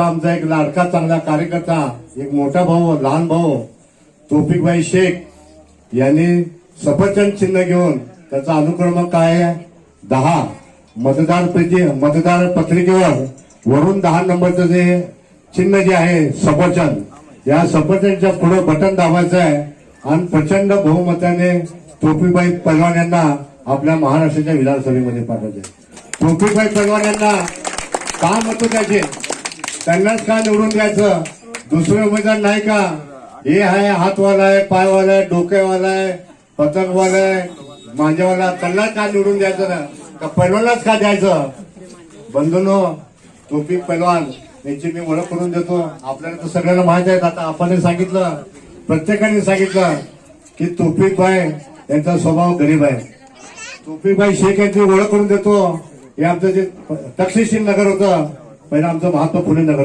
आमचा एक लाडका चांगला कार्यकर्ता, एक मोठा भाऊ, लहान भाऊ तौफिकभाई शेख यांनी सफरचंद चिन्ह घेऊन त्याचा अनुक्रमांक काय आहे 10 मतदार पत्रिकेवर वरून 10 नंबरचं जे चिन्ह जे आहे सफरचंद, या सफरचंदच्या पुढे बटन दाबायचं आहे आणि प्रचंड बहुमताने तौफिकभाई पहलवान यांना आपल्या महाराष्ट्राच्या विधानसभेमध्ये पाठवायचे। तौफिकभाई पहलवान यांना का मत द्यायचे, त्यांनाच का निवडून द्यायचं, दुसरे उमेदवार नाही का, हे आहे हातवाला आहे, पायवाला आहे, डोक्यावाला आहे, पतंगवाला आहे, माझ्यावाला, त्यांना का निवडून द्यायचं ना, का पहलवानलाच का द्यायचं। बंधूंनो, तौफिक पहलवान यांची मी ओळख करून देतो। आपल्याला तर सगळ्यांना माहित आहे, आता आपण सांगितलं, प्रत्येकाने सांगितलं की तौफिकभाई यांचा स्वभाव गरीब आहे। तौफिकभाई शेख यांची ओळख करून देतो। हे आमचं जे तक्षशिला नगर होतं, पहिलं आमचं महात्मा फुले नगर